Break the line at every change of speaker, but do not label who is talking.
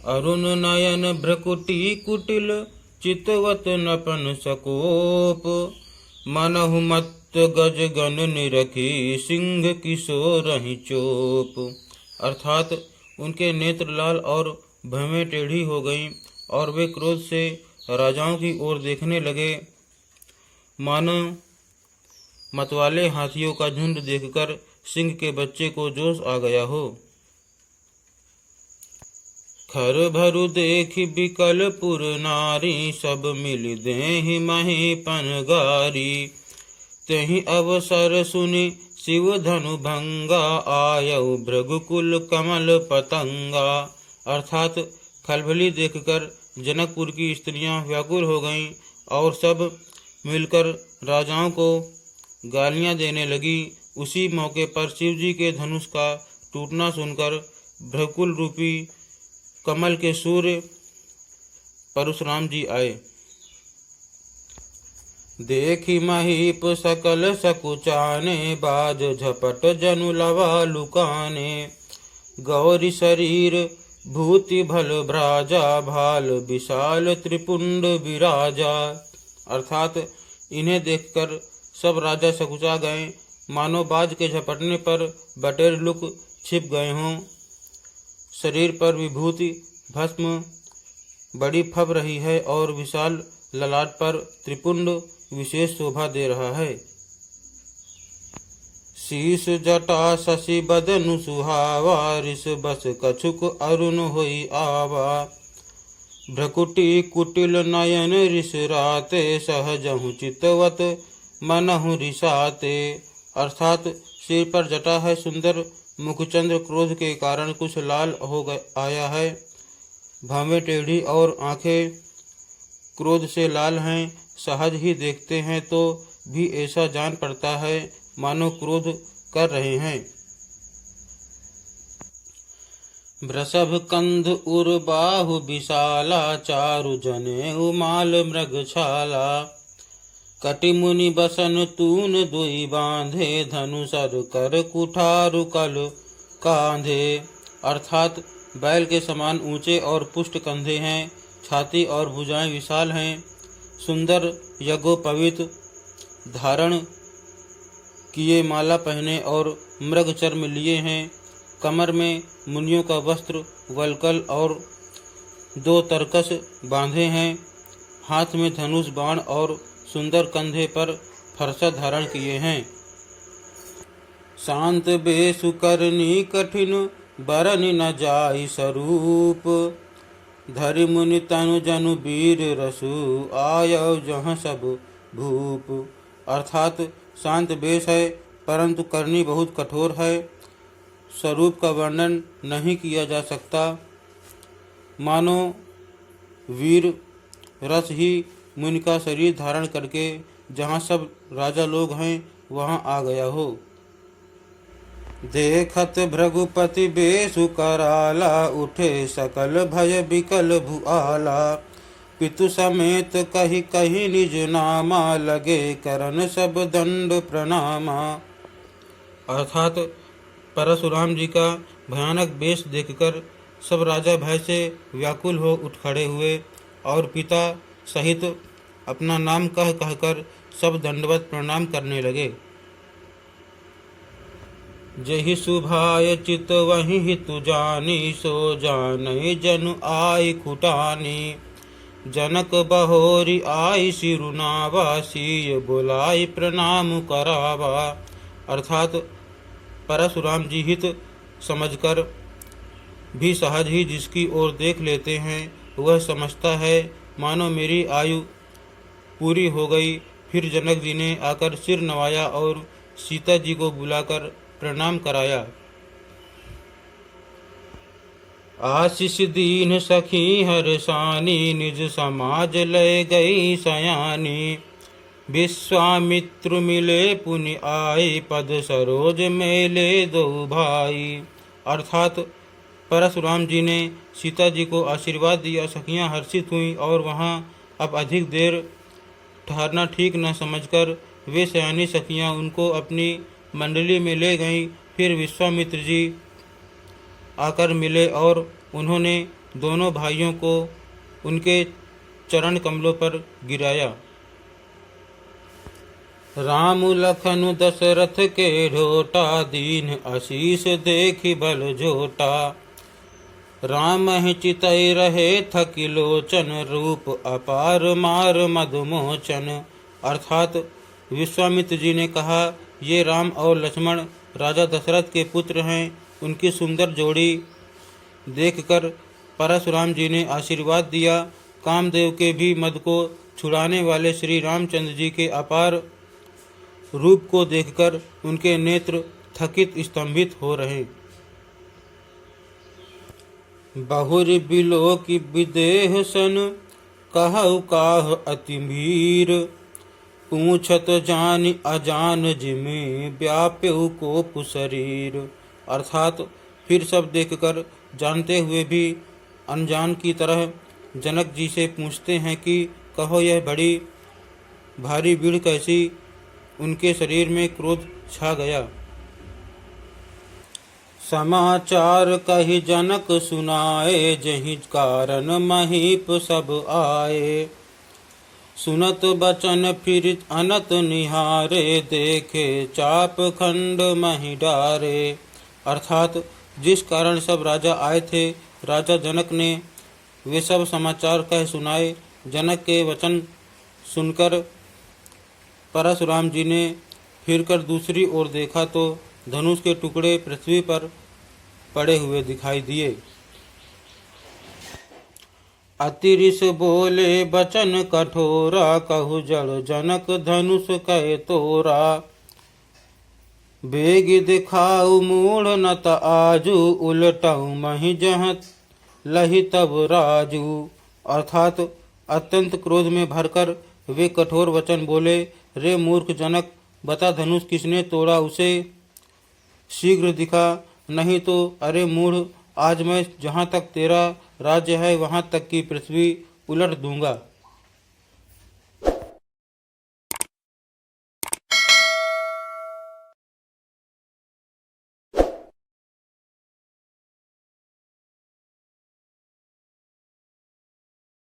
अरुण नयन भ्रकुटी कुटिल चितवत नपन सकोप। मनहु मत्त गज गण निरखी सिंह किशोरहि चोप। अर्थात उनके नेत्र लाल और भवें टेढ़ी हो गईं और वे क्रोध से राजाओं की ओर देखने लगे। मानो मतवाले हाथियों का झुंड देखकर सिंह के बच्चे को जोश आ गया हो। खर भरु देखि बिकल पुर नारी सब मिल देहि मही पनगारी। तेहि अवसर सुनि शिव धनु भंगा आयउ भृगुकुल कमल पतंगा। अर्थात खलबली देखकर जनकपुर की स्त्रियां व्याकुल हो गईं और सब मिलकर राजाओं को गालियां देने लगी। उसी मौके पर शिवजी के धनुष का टूटना सुनकर भृगुकुल रूपी कमल के सूर्य परशुराम जी आए। देखी महीप सकल सकुचाने बाज झपट जनु लवा लुकाने। गौरी शरीर भूति भल भ्राजा भाल विशाल त्रिपुंड विराजा। अर्थात इन्हें देखकर सब राजा सकुचा गए, मानो बाज के झपटने पर बटेर लुक छिप गए हों। शरीर पर विभूति भस्म बड़ी फब रही है और विशाल ललाट पर त्रिपुंड विशेष शोभा दे रहा है। शीश जटा शशि बदनु सुहावा ऋष बस कछुक अरुण होई आवा। भ्रकुटी कुटिल नयन ऋष राते सहजहु चितवत मनहु रिसाते। अर्थात सिर पर जटा है, सुंदर मुखचंद्र क्रोध के कारण कुछ लाल हो आया है। भावें टेढ़ी और आंखें क्रोध से लाल हैं। सहज ही देखते हैं तो भी ऐसा जान पड़ता है मानो क्रोध कर रहे हैं। वृषभ कंध उर बाहु विशाला चारु जने उमाल मृगछाला। कटि मुनि बसन तून दुई बांधे धनु सर कर कुठारु कल कांधे। अर्थात बैल के समान ऊंचे और पुष्ट कंधे हैं, छाती और भुजाएं विशाल हैं। सुंदर यज्ञोपवीत धारण किए माला पहने और मृग चर्म लिए हैं। कमर में मुनियों का वस्त्र वलकल और 2 तरकस बांधे हैं। हाथ में धनुष बाण और सुंदर कंधे पर फरसा धारण किए हैं। शांत बेसु करनी कठिन बरनि न जाई स्वरूप। धरि मुनि तनु जनु वीर रसु आयौ जहाँ सब भूप। अर्थात शांत बेश है परंतु करनी बहुत कठोर है। स्वरूप का वर्णन नहीं किया जा सकता, मानो वीर रस ही मुनि का शरीर धारण करके जहाँ सब राजा लोग हैं वहाँ आ गया हो। देखत भृगुपति बेसु कराला उठे सकल भय बिकल भुआला। पितु समेत कही कही निज नामा लगे करन सब दंड प्रणामा। अर्थात परशुराम जी का भयानक वेश देखकर सब राजा भय से व्याकुल हो उठ खड़े हुए और पिता सहित अपना नाम कह कहकर सब दंडवत प्रणाम करने लगे। जहि सुभाय चित वही हितु जानी सो जानै जनु आई खुटानी। जनक बहोरी आई सिरुनावा सीय बुलाई प्रणाम करावा। अर्थात परशुराम जी हित समझकर भी सहज ही जिसकी ओर देख लेते हैं वह समझता है मानो मेरी आयु पूरी हो गई। फिर जनक जी ने आकर सिर नवाया और सीता जी को बुलाकर प्रणाम कराया। आशीष दीन सखी हर्षानी निज समाज लय गई सयानी। विश्वामित्र मिले पुनि आई पद सरोज मेले दो भाई। अर्थात परशुराम जी ने सीता जी को आशीर्वाद दिया। सखियां हर्षित हुईं और वहां अब अधिक देर ठहरना ठीक न समझकर वे सयानी सखियां उनको अपनी मंडली में ले गईं। फिर विश्वामित्र जी आकर मिले और उन्होंने दोनों भाइयों को उनके चरण कमलों पर गिराया। राम लखन दशरथ के ढोटा, दीन आशीष देखि बल झोटा। राम ही चितई रहे थकी लोचन, रूप अपार मार मधुमोचन। अर्थात विश्वामित्र जी ने कहा, ये राम और लक्ष्मण राजा दशरथ के पुत्र हैं। उनकी सुंदर जोड़ी देखकर परशुराम जी ने आशीर्वाद दिया। कामदेव के भी मद को छुड़ाने वाले श्री रामचंद्र जी के अपार रूप को देखकर उनके नेत्र थकित स्तंभित हो रहे। बहुरि बिलो की विदेह सन, कहु काह अति वीर। पूछत जानि अजान जिमे, व्याप्यु कोप शरीर। अर्थात फिर सब देखकर जानते हुए भी अनजान की तरह जनक जी से पूछते हैं कि कहो यह बड़ी भारी भीड़ कैसी। उनके शरीर में क्रोध छा गया। समाचार कहि जनक सुनाए, जहि कारण महीप सब आए। सुनत बचन फिर अनत निहारे, देखे चाप खंड मही डारे। अर्थात जिस कारण सब राजा आए थे, राजा जनक ने वे सब समाचार कह सुनाए। जनक के वचन सुनकर परशुराम जी ने फिरकर दूसरी ओर देखा तो धनुष के टुकड़े पृथ्वी पर पड़े हुए दिखाई दिए। अतिरिस बोले बचन कठोरा, कहु जड़ जनक धनुष कै तोरा। बेग दिखाऊ मूढ़ नत आजू, उलटऊ मही जहाँ लही तब राजू। अर्थात अत्यंत क्रोध में भरकर वे कठोर वचन बोले, रे मूर्ख जनक, बता धनुष किसने तोड़ा, उसे शीघ्र दिखा, नहीं तो अरे मूढ़, आज मैं जहाँ तक तेरा राज्य है वहाँ तक की पृथ्वी उलट दूंगा।